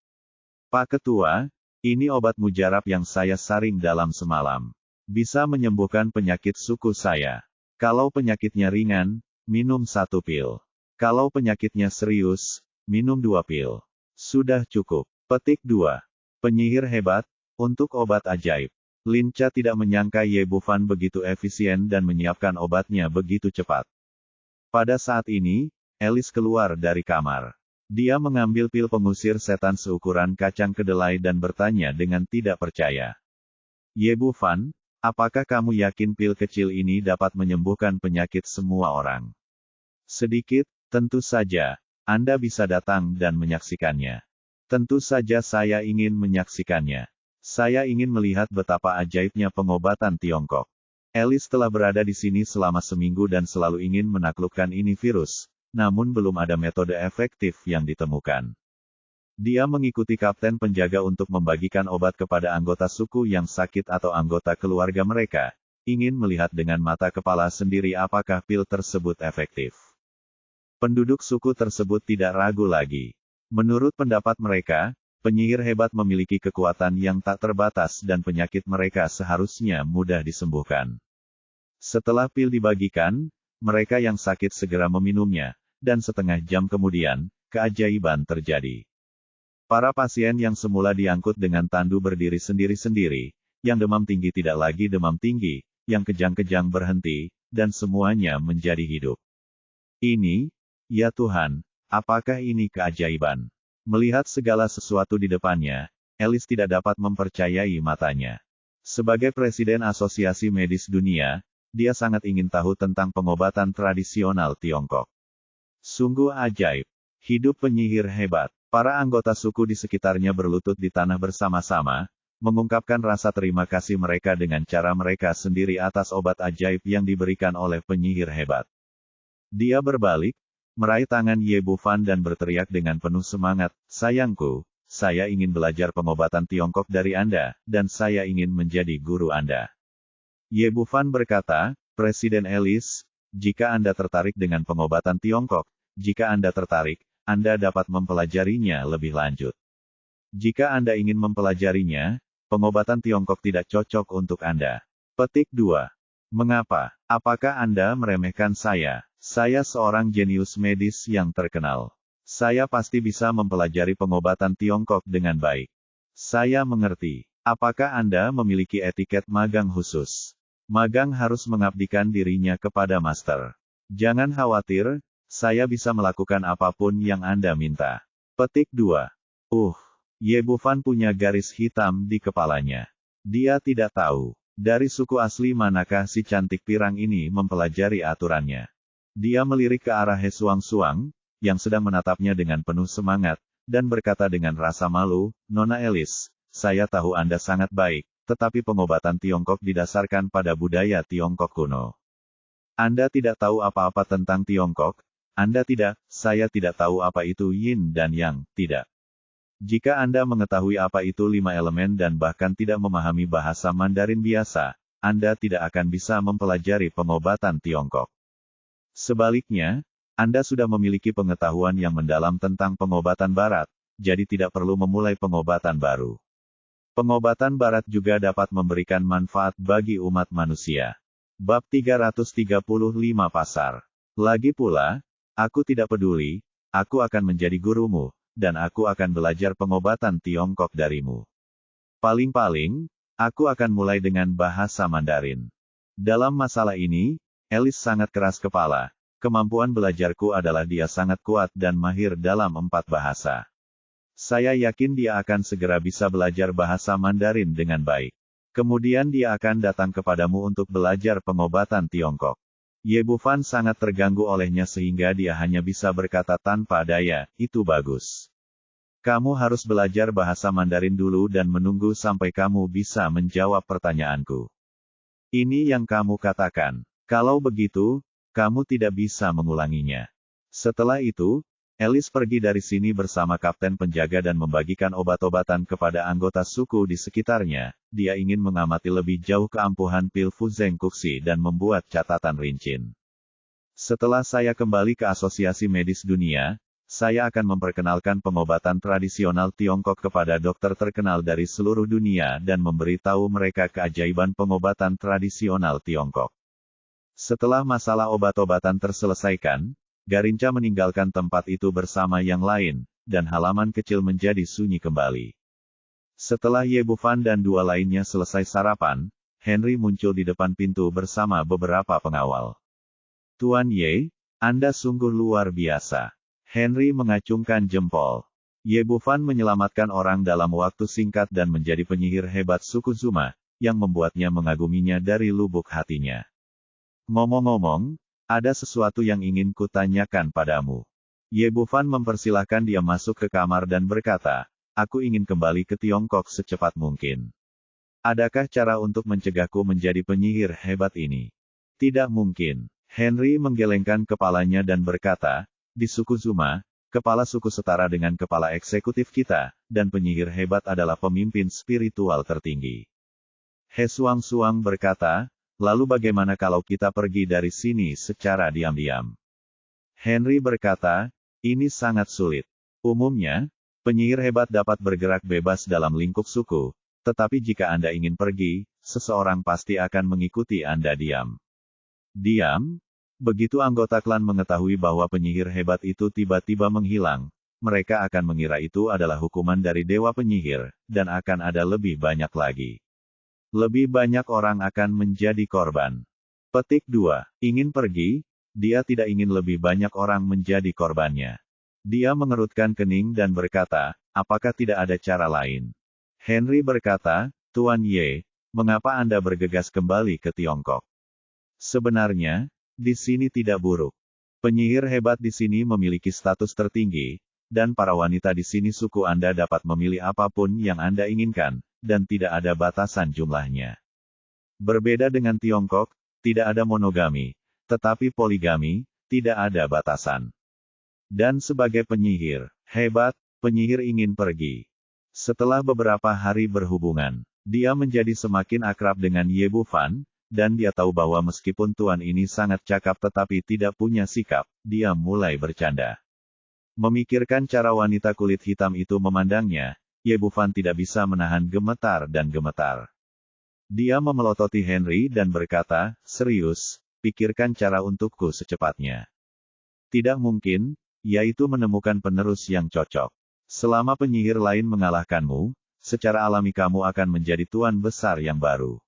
"Pak Ketua, ini obat mujarab yang saya saring dalam semalam. Bisa menyembuhkan penyakit suku saya. Kalau penyakitnya ringan, minum 1 pil. Kalau penyakitnya serius, minum 2 pil. Sudah cukup." Petik 2. Penyihir hebat, untuk obat ajaib. Linca tidak menyangka Ye Bufan begitu efisien dan menyiapkan obatnya begitu cepat. Pada saat ini, Alice keluar dari kamar. Dia mengambil pil pengusir setan seukuran kacang kedelai dan bertanya dengan tidak percaya. "Ye Bufan, apakah kamu yakin pil kecil ini dapat menyembuhkan penyakit semua orang?" "Sedikit, tentu saja. Anda bisa datang dan menyaksikannya." "Tentu saja saya ingin menyaksikannya. Saya ingin melihat betapa ajaibnya pengobatan Tiongkok. Alice telah berada di sini selama seminggu dan selalu ingin menaklukkan ini virus, namun belum ada metode efektif yang ditemukan." Dia mengikuti kapten penjaga untuk membagikan obat kepada anggota suku yang sakit atau anggota keluarga mereka. ingin melihat dengan mata kepala sendiri apakah pil tersebut efektif. Penduduk suku tersebut tidak ragu lagi. Menurut pendapat mereka, penyihir hebat memiliki kekuatan yang tak terbatas dan penyakit mereka seharusnya mudah disembuhkan. Setelah pil dibagikan, mereka yang sakit segera meminumnya, dan setengah jam kemudian, keajaiban terjadi. Para pasien yang semula diangkut dengan tandu berdiri sendiri-sendiri, yang demam tinggi tidak lagi demam tinggi, yang kejang-kejang berhenti, dan semuanya menjadi hidup. Ini, ya Tuhan, apakah ini keajaiban? Melihat segala sesuatu di depannya, Alice tidak dapat mempercayai matanya. Sebagai Presiden Asosiasi Medis Dunia, dia sangat ingin tahu tentang pengobatan tradisional Tiongkok. Sungguh ajaib. Hidup penyihir hebat. Para anggota suku di sekitarnya berlutut di tanah bersama-sama, mengungkapkan rasa terima kasih mereka dengan cara mereka sendiri atas obat ajaib yang diberikan oleh penyihir hebat. Dia berbalik, meraih tangan Ye Bufan dan berteriak dengan penuh semangat, "Sayangku, saya ingin belajar pengobatan Tiongkok dari Anda, dan saya ingin menjadi guru Anda." Ye Bufan berkata, "Presiden Alice, jika Anda tertarik dengan pengobatan Tiongkok, jika Anda tertarik, Anda dapat mempelajarinya lebih lanjut. Jika Anda ingin mempelajarinya, pengobatan Tiongkok tidak cocok untuk Anda." Petik 2. Mengapa? Apakah Anda meremehkan saya? Saya seorang jenius medis yang terkenal. Saya pasti bisa mempelajari pengobatan Tiongkok dengan baik. Saya mengerti. Apakah Anda memiliki etiket magang khusus? Magang harus mengabdikan dirinya kepada master. Jangan khawatir, saya bisa melakukan apapun yang Anda minta. Petik 2. Ye Bufan punya garis hitam di kepalanya. Dia tidak tahu, dari suku asli manakah si cantik pirang ini mempelajari aturannya. Dia melirik ke arah He Suang-Suang, yang sedang menatapnya dengan penuh semangat, dan berkata dengan rasa malu, "Nona Alice, saya tahu Anda sangat baik, tetapi pengobatan Tiongkok didasarkan pada budaya Tiongkok kuno. Anda tidak tahu apa-apa tentang Tiongkok, Anda tidak, saya tidak tahu apa itu Yin dan Yang, tidak. Jika Anda mengetahui apa itu 5 elemen dan bahkan tidak memahami bahasa Mandarin biasa, Anda tidak akan bisa mempelajari pengobatan Tiongkok. Sebaliknya, Anda sudah memiliki pengetahuan yang mendalam tentang pengobatan Barat, jadi tidak perlu memulai pengobatan baru. Pengobatan Barat juga dapat memberikan manfaat bagi umat manusia." Bab 335 Pasar. Lagi pula, aku tidak peduli, aku akan menjadi gurumu, dan aku akan belajar pengobatan Tiongkok darimu. Paling-paling, aku akan mulai dengan bahasa Mandarin. Dalam masalah ini, Alice sangat keras kepala. Kemampuan belajarku adalah dia sangat kuat dan mahir dalam 4 bahasa. Saya yakin dia akan segera bisa belajar bahasa Mandarin dengan baik. Kemudian dia akan datang kepadamu untuk belajar pengobatan Tiongkok. Ye Bufan sangat terganggu olehnya sehingga dia hanya bisa berkata tanpa daya, "Itu bagus. Kamu harus belajar bahasa Mandarin dulu dan menunggu sampai kamu bisa menjawab pertanyaanku. Ini yang kamu katakan. Kalau begitu, kamu tidak bisa mengulanginya." Setelah itu, Alice pergi dari sini bersama kapten penjaga dan membagikan obat-obatan kepada anggota suku di sekitarnya. Dia ingin mengamati lebih jauh keampuhan pil Fuzeng Kuxi dan membuat catatan rincin. "Setelah saya kembali ke Asosiasi Medis Dunia, saya akan memperkenalkan pengobatan tradisional Tiongkok kepada dokter terkenal dari seluruh dunia dan memberitahu mereka keajaiban pengobatan tradisional Tiongkok." Setelah masalah obat-obatan terselesaikan, Garinca meninggalkan tempat itu bersama yang lain, dan halaman kecil menjadi sunyi kembali. Setelah Ye Bufan dan 2 lainnya selesai sarapan, Henry muncul di depan pintu bersama beberapa pengawal. "Tuan Ye, Anda sungguh luar biasa." Henry mengacungkan jempol. Ye Bufan menyelamatkan orang dalam waktu singkat dan menjadi penyihir hebat suku Zuma, yang membuatnya mengaguminya dari lubuk hatinya. "Ngomong-ngomong, ada sesuatu yang ingin kutanyakan padamu." Ye Bufan mempersilahkan dia masuk ke kamar dan berkata, "Aku ingin kembali ke Tiongkok secepat mungkin. Adakah cara untuk mencegahku menjadi penyihir hebat ini?" "Tidak mungkin." Henry menggelengkan kepalanya dan berkata, "Di suku Zuma, kepala suku setara dengan kepala eksekutif kita, dan penyihir hebat adalah pemimpin spiritual tertinggi." He Suang-Suang berkata, lalu bagaimana kalau kita pergi dari sini secara diam-diam? Henry berkata, ini sangat sulit. Umumnya, penyihir hebat dapat bergerak bebas dalam lingkup suku, tetapi jika Anda ingin pergi, seseorang pasti akan mengikuti Anda diam. Diam? Begitu anggota klan mengetahui bahwa penyihir hebat itu tiba-tiba menghilang, mereka akan mengira itu adalah hukuman dari dewa penyihir, dan akan ada lebih banyak lagi. Lebih banyak orang akan menjadi korban. Petik 2. Ingin pergi? Dia tidak ingin lebih banyak orang menjadi korbannya. Dia mengerutkan kening dan berkata, apakah tidak ada cara lain? Henry berkata, Tuan Ye, mengapa Anda bergegas kembali ke Tiongkok? Sebenarnya, di sini tidak buruk. Penyihir hebat di sini memiliki status tertinggi, dan para wanita di sini suku Anda dapat memilih apapun yang Anda inginkan, dan tidak ada batasan jumlahnya. Berbeda dengan Tiongkok, tidak ada monogami, tetapi poligami, tidak ada batasan. Dan sebagai penyihir hebat, penyihir ingin pergi. Setelah beberapa hari berhubungan, dia menjadi semakin akrab dengan Ye Bufan, dan dia tahu bahwa meskipun tuan ini sangat cakap tetapi tidak punya sikap, dia mulai bercanda. Memikirkan cara wanita kulit hitam itu memandangnya, Ye Bufan tidak bisa menahan gemetar dan gemetar. Dia memelototi Henry dan berkata, serius, pikirkan cara untukku secepatnya. Tidak mungkin, yaitu menemukan penerus yang cocok. Selama penyihir lain mengalahkanmu, secara alami kamu akan menjadi tuan besar yang baru.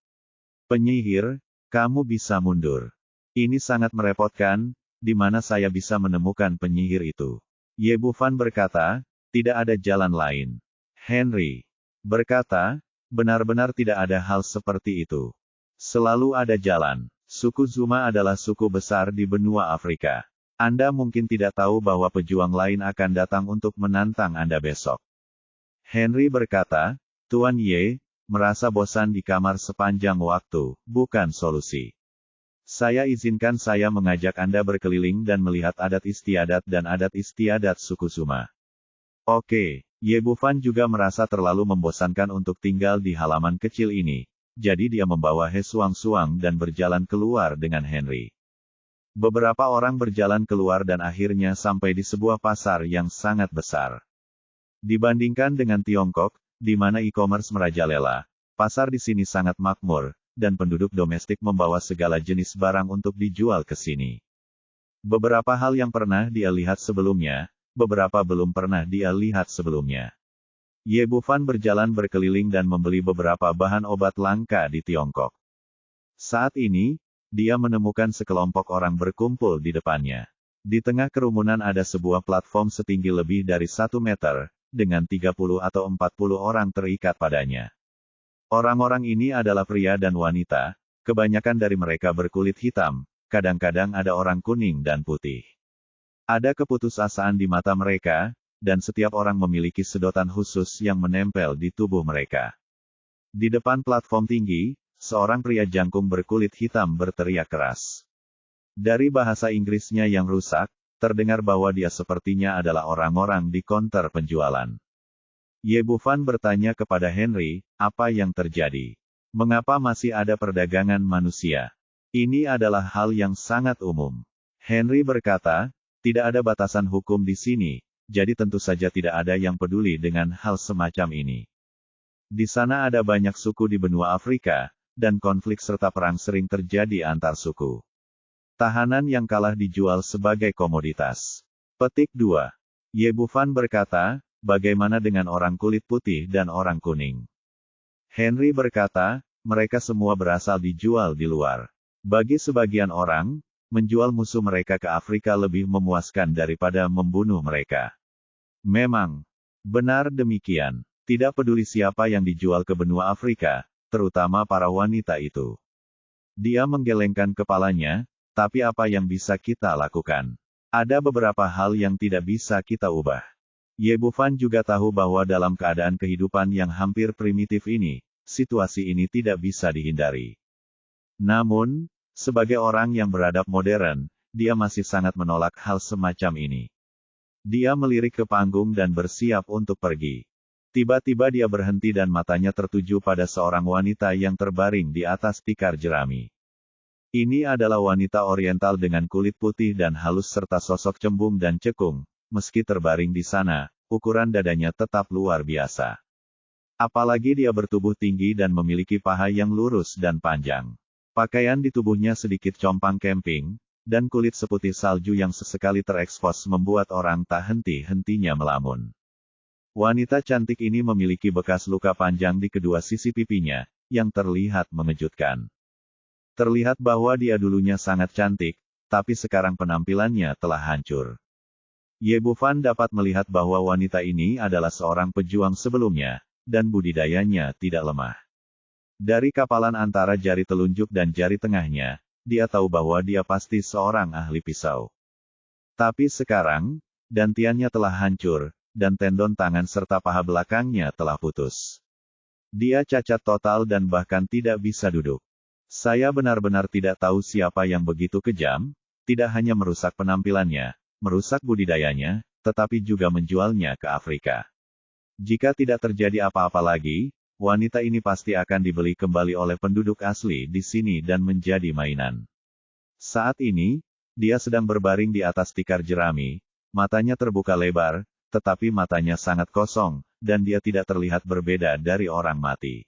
Penyihir, kamu bisa mundur. Ini sangat merepotkan, di mana saya bisa menemukan penyihir itu? Ye Bufan berkata, tidak ada jalan lain. Henry berkata, benar-benar tidak ada hal seperti itu. Selalu ada jalan. Suku Zuma adalah suku besar di benua Afrika. Anda mungkin tidak tahu bahwa pejuang lain akan datang untuk menantang Anda besok. Henry berkata, Tuan Ye, merasa bosan di kamar sepanjang waktu, bukan solusi. Saya izinkan saya mengajak Anda berkeliling dan melihat adat istiadat dan adat istiadat suku Zuma. Oke, Ye Bufan juga merasa terlalu membosankan untuk tinggal di halaman kecil ini, jadi dia membawa He Suang-Suang dan berjalan keluar dengan Henry. Beberapa orang berjalan keluar dan akhirnya sampai di sebuah pasar yang sangat besar. Dibandingkan dengan Tiongkok, di mana e-commerce merajalela, pasar di sini sangat makmur, dan penduduk domestik membawa segala jenis barang untuk dijual ke sini. Beberapa hal yang pernah dia lihat sebelumnya, beberapa belum pernah dia lihat sebelumnya. Ye Bufan berjalan berkeliling dan membeli beberapa bahan obat langka di Tiongkok. Saat ini, dia menemukan sekelompok orang berkumpul di depannya. Di tengah kerumunan ada sebuah platform setinggi lebih dari 1 meter, dengan 30 atau 40 orang terikat padanya. Orang-orang ini adalah pria dan wanita, kebanyakan dari mereka berkulit hitam, kadang-kadang ada orang kuning dan putih. Ada keputusasaan di mata mereka, dan setiap orang memiliki sedotan khusus yang menempel di tubuh mereka. Di depan platform tinggi, seorang pria jangkung berkulit hitam berteriak keras. Dari bahasa Inggrisnya yang rusak, terdengar bahwa dia sepertinya adalah orang-orang di konter penjualan. Ye Bufan bertanya kepada Henry, apa yang terjadi? Mengapa masih ada perdagangan manusia? Ini adalah hal yang sangat umum. Henry berkata, tidak ada batasan hukum di sini, jadi tentu saja tidak ada yang peduli dengan hal semacam ini. Di sana ada banyak suku di benua Afrika, dan konflik serta perang sering terjadi antar suku. Tahanan yang kalah dijual sebagai komoditas. Petik 2. Ye Bufan berkata, bagaimana dengan orang kulit putih dan orang kuning? Henry berkata, mereka semua berasal dijual di luar. Bagi sebagian orang, menjual musuh mereka ke Afrika lebih memuaskan daripada membunuh mereka. Memang, benar demikian. Tidak peduli siapa yang dijual ke benua Afrika, terutama para wanita itu. Dia menggelengkan kepalanya, tapi apa yang bisa kita lakukan? Ada beberapa hal yang tidak bisa kita ubah. Ye Bufan juga tahu bahwa dalam keadaan kehidupan yang hampir primitif ini, situasi ini tidak bisa dihindari. Namun, sebagai orang yang beradab modern, dia masih sangat menolak hal semacam ini. Dia melirik ke panggung dan bersiap untuk pergi. Tiba-tiba dia berhenti dan matanya tertuju pada seorang wanita yang terbaring di atas tikar jerami. Ini adalah wanita oriental dengan kulit putih dan halus serta sosok cembung dan cekung. Meski terbaring di sana, ukuran dadanya tetap luar biasa. Apalagi dia bertubuh tinggi dan memiliki paha yang lurus dan panjang. Pakaian di tubuhnya sedikit compang camping, dan kulit seputih salju yang sesekali terekspos membuat orang tak henti-hentinya melamun. Wanita cantik ini memiliki bekas luka panjang di kedua sisi pipinya, yang terlihat mengejutkan. Terlihat bahwa dia dulunya sangat cantik, tapi sekarang penampilannya telah hancur. Ye Bufan dapat melihat bahwa wanita ini adalah seorang pejuang sebelumnya, dan budidayanya tidak lemah. Dari kapalan antara jari telunjuk dan jari tengahnya, dia tahu bahwa dia pasti seorang ahli pisau. Tapi sekarang, dantiannya telah hancur, dan tendon tangan serta paha belakangnya telah putus. Dia cacat total dan bahkan tidak bisa duduk. Saya benar-benar tidak tahu siapa yang begitu kejam, tidak hanya merusak penampilannya, merusak budidayanya, tetapi juga menjualnya ke Afrika. Jika tidak terjadi apa-apa lagi, wanita ini pasti akan dibeli kembali oleh penduduk asli di sini dan menjadi mainan. Saat ini, dia sedang berbaring di atas tikar jerami, matanya terbuka lebar, tetapi matanya sangat kosong, dan dia tidak terlihat berbeda dari orang mati.